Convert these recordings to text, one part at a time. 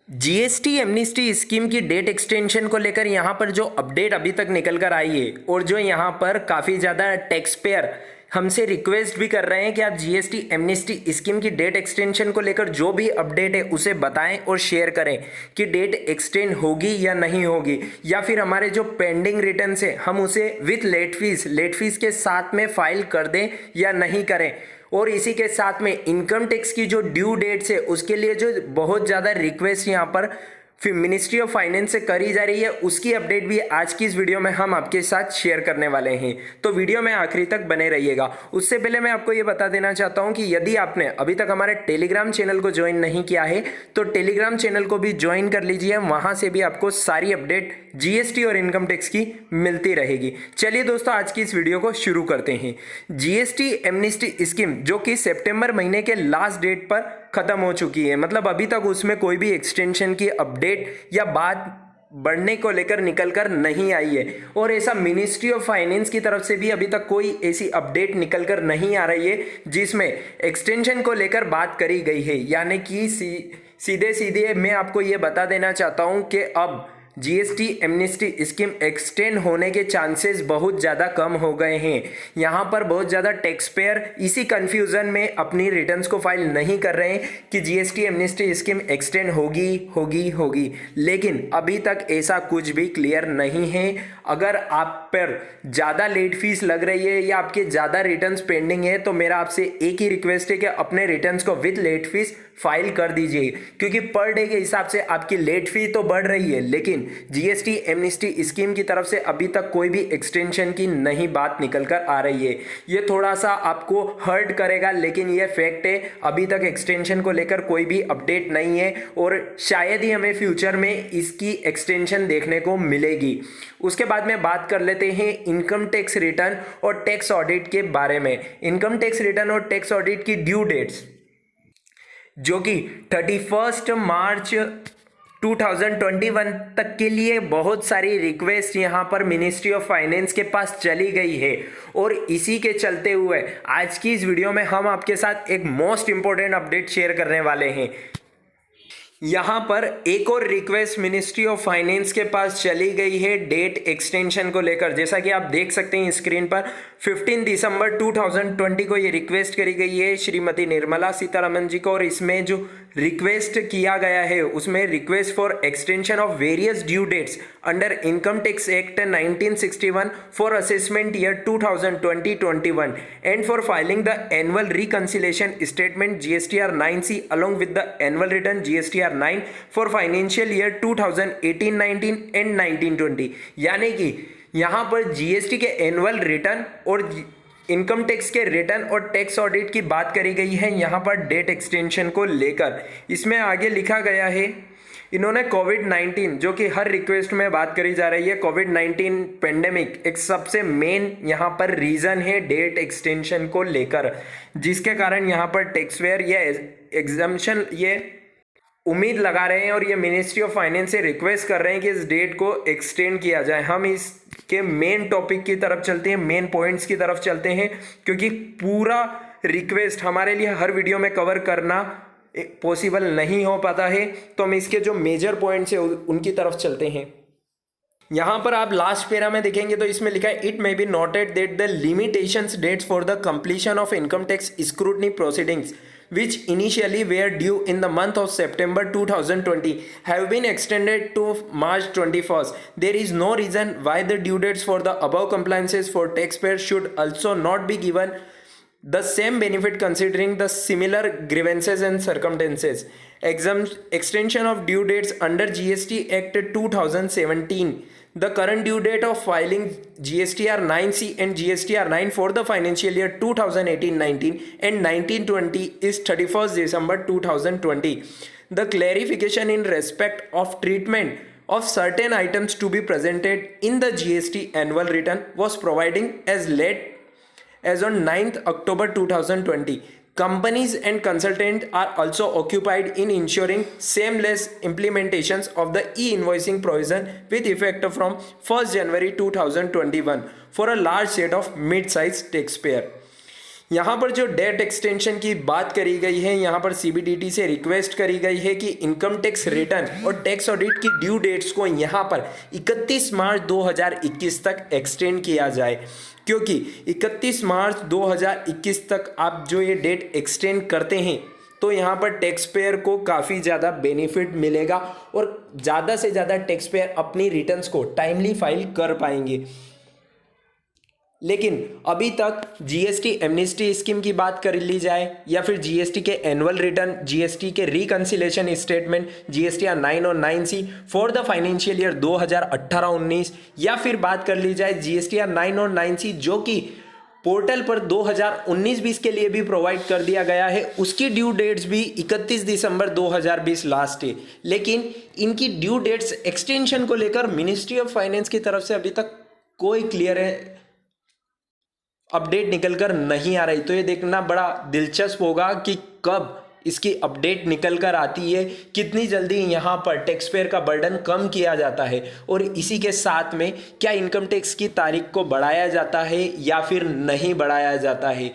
GST amnesty scheme की date extension को लेकर यहाँ पर जो अपडेट अभी तक निकल कर आई है और जो यहाँ पर काफ़ी ज़्यादा टैक्स पेयर हमसे रिक्वेस्ट भी कर रहे हैं कि आप जीएसटी एमनिस्टी स्कीम की डेट एक्सटेंशन को लेकर जो भी अपडेट है उसे बताएं और शेयर करें कि डेट एक्सटेंड होगी या नहीं होगी, या फिर हमारे जो पेंडिंग रिटर्न है हम उसे विथ लेट फीस के साथ में फाइल कर दें या नहीं करें। और इसी के साथ में इनकम टैक्स की जो ड्यू डेट्स है उसके लिए जो बहुत ज़्यादा रिक्वेस्ट यहाँ पर फिर मिनिस्ट्री ऑफ फाइनेंस से करी जा रही है, उसकी अपडेट भी आज की इस वीडियो में हम आपके साथ शेयर करने वाले हैं। तो वीडियो में आखिरी तक बने रहिएगा। उससे पहले मैं आपको ये बता देना चाहता हूं कि यदि आपने अभी तक हमारे टेलीग्राम चैनल को ज्वाइन नहीं किया है तो टेलीग्राम चैनल को भी ज्वाइन कर लीजिए, वहां से भी आपको सारी अपडेट जीएसटी और इनकम टैक्स की मिलती रहेगी। चलिए दोस्तों, आज की इस वीडियो को शुरू करते हैं। जीएसटी एमनिस्टी स्कीम जो कि सितंबर महीने के लास्ट डेट पर खत्म हो चुकी है, मतलब अभी तक उसमें कोई भी एक्सटेंशन की अपडेट या बात बढ़ने को लेकर निकल कर नहीं आई है, और ऐसा मिनिस्ट्री ऑफ फाइनेंस की तरफ से भी अभी तक कोई ऐसी अपडेट निकल कर नहीं आ रही है जिसमें एक्सटेंशन को लेकर बात करी गई है। यानी कि सीधे सीधे मैं आपको ये बता देना चाहता हूं कि अब जीएसटी एमनिस्टी स्कीम एक्सटेंड होने के चांसेस बहुत ज़्यादा कम हो गए हैं। यहाँ पर बहुत ज़्यादा टैक्स पेयर इसी कंफ्यूजन में अपनी रिटर्न्स को फाइल नहीं कर रहे हैं कि जीएसटी एमनिस्टी स्कीम एक्सटेंड होगी, लेकिन अभी तक ऐसा कुछ भी क्लियर नहीं है। अगर आप पर ज़्यादा लेट फीस लग रही है या आपके ज़्यादा रिटर्न्स पेंडिंग है तो मेरा आपसे एक ही रिक्वेस्ट है कि अपने रिटर्न्स को विद लेट फीस फाइल कर दीजिए, क्योंकि पर डे के हिसाब से आपकी लेट फी तो बढ़ रही है, लेकिन जीएसटी एमनिस्टी स्कीम की तरफ से अभी तक कोई भी एक्सटेंशन की नहीं बात निकल कर आ रही है। ये थोड़ा सा आपको हर्ट करेगा, लेकिन ये फैक्ट है, अभी तक एक्सटेंशन को लेकर कोई भी अपडेट नहीं है और शायद ही हमें फ्यूचर में इसकी एक्सटेंशन देखने को मिलेगी। उसके बाद में बात कर लेते हैं इनकम टैक्स रिटर्न और टैक्स ऑडिट के बारे में। इनकम टैक्स रिटर्न और टैक्स ऑडिट की ड्यू डेट्स जो कि 31 मार्च 2021 तक के लिए बहुत सारी रिक्वेस्ट यहाँ पर मिनिस्ट्री ऑफ फाइनेंस के पास चली गई है, और इसी के चलते हुए आज की इस वीडियो में हम आपके साथ एक मोस्ट इंपॉर्टेंट अपडेट शेयर करने वाले हैं। यहाँ पर एक और रिक्वेस्ट मिनिस्ट्री ऑफ फाइनेंस के पास चली गई है डेट एक्सटेंशन को लेकर। जैसा कि आप देख सकते हैं स्क्रीन पर 15 दिसंबर 2020 को ये रिक्वेस्ट करी गई है श्रीमती निर्मला सीतारमन जी को, और इसमें जो रिक्वेस्ट किया गया है उसमें request for extension of various due dates under income tax act 1961 for assessment year 2020-21 and for filing the annual reconciliation statement GSTR 9C along with the annual return GSTR 9 for financial year 2018-19 and 19-20। यानी कि यहाँ पर GST के annual return और income tax के return और tax audit की बात करी गई है यहाँ पर डेट एक्सटेंशन को लेकर। इसमें आगे लिखा गया है, इन्होंने कोविड-19 जो कि हर रिक्वेस्ट में बात करी जा रही है, कोविड-19 पेंडेमिक एक सबसे मेन यहाँ पर रीज़न है डेट एक्सटेंशन को लेकर, जिसके कारण यहाँ पर टैक्स पेयर ये एग्जम्पशन ये उम्मीद लगा रहे हैं और ये मिनिस्ट्री ऑफ फाइनेंस से रिक्वेस्ट कर रहे हैं कि इस डेट को एक्सटेंड किया जाए। हम इसके मेन टॉपिक की तरफ चलते हैं, मेन पॉइंट्स की तरफ चलते हैं, क्योंकि पूरा रिक्वेस्ट हमारे लिए हर वीडियो में कवर करना पॉसिबल नहीं हो पाता है, तो हम इसके जो मेजर पॉइंट्स है उनकी तरफ चलते हैं। यहाँ पर आप लास्ट पैरा में देखेंगे तो इसमें लिखा है, it may be noted that the limitations dates for the completion of income tax scrutiny proceedings which initially were due in the month of September 2020 have been extended to March 21st. There is no reason why the due dates for the above compliances for taxpayers should also not be given the same benefit considering the similar grievances and circumstances. Extension of due dates under GST Act 2017. The current due date of filing GSTR 9C and GSTR 9 for the financial year 2018-19 and 19-20 is 31st December 2020. The clarification in respect of treatment of certain items to be presented in the GST annual return was providing as late as on 9th October 2020. Companies and consultants are also occupied in ensuring seamless implementations of the e-invoicing provision with effect from 1st January 2021 for a large set of mid-sized taxpayer. यहाँ पर जो date extension की बात करी गई है, यहाँ पर सीबीडीटी से रिक्वेस्ट करी गई है कि इनकम टैक्स रिटर्न और टैक्स ऑडिट की ड्यू डेट्स को यहाँ पर 31 मार्च 2021 तक एक्सटेंड किया जाए, क्योंकि 31 मार्च 2021 तक आप जो ये डेट एक्सटेंड करते हैं तो यहाँ पर टैक्स पेयर को काफ़ी ज़्यादा बेनिफिट मिलेगा और ज़्यादा से ज़्यादा टैक्स पेयर अपनी रिटर्न्स को टाइमली फाइल कर पाएंगे। लेकिन अभी तक जीएसटी एमनेस्टी स्कीम की बात कर ली जाए या फिर जीएसटी के एनुअल रिटर्न, जीएसटी के रिकंसिलेशन स्टेटमेंट, जीएसटीआर 9 और 9C for the financial year 2018-19, या फिर बात कर ली जाए जीएसटीआर 9 और 9C जो कि पोर्टल पर 2019-20 के लिए भी प्रोवाइड कर दिया गया है, उसकी ड्यू डेट्स भी 31 दिसंबर 2020 लास्ट है। लेकिन इनकी ड्यू डेट्स एक्सटेंशन को लेकर मिनिस्ट्री ऑफ फाइनेंस की तरफ से अभी तक कोई क्लियर अपडेट निकल कर नहीं आ रही। तो ये देखना बड़ा दिलचस्प होगा कि कब इसकी अपडेट निकल कर आती है, कितनी जल्दी यहाँ पर टैक्स पेयर का बर्डन कम किया जाता है और इसी के साथ में क्या इनकम टैक्स की तारीख को बढ़ाया जाता है या फिर नहीं बढ़ाया जाता है।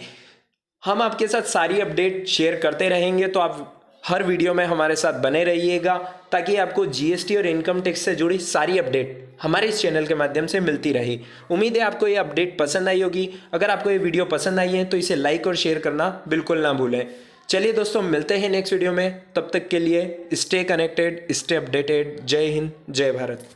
हम आपके साथ सारी अपडेट शेयर करते रहेंगे, तो आप हर वीडियो में हमारे साथ बने रहिएगा ताकि आपको जीएसटी और इनकम टैक्स से जुड़ी सारी अपडेट हमारे इस चैनल के माध्यम से मिलती रहे। उम्मीद है आपको ये अपडेट पसंद आई होगी। अगर आपको ये वीडियो पसंद आई है तो इसे लाइक और शेयर करना बिल्कुल ना भूलें। चलिए दोस्तों, मिलते हैं नेक्स्ट वीडियो में। तब तक के लिए स्टे कनेक्टेड, स्टे अपडेटेड। जय हिंद, जय भारत।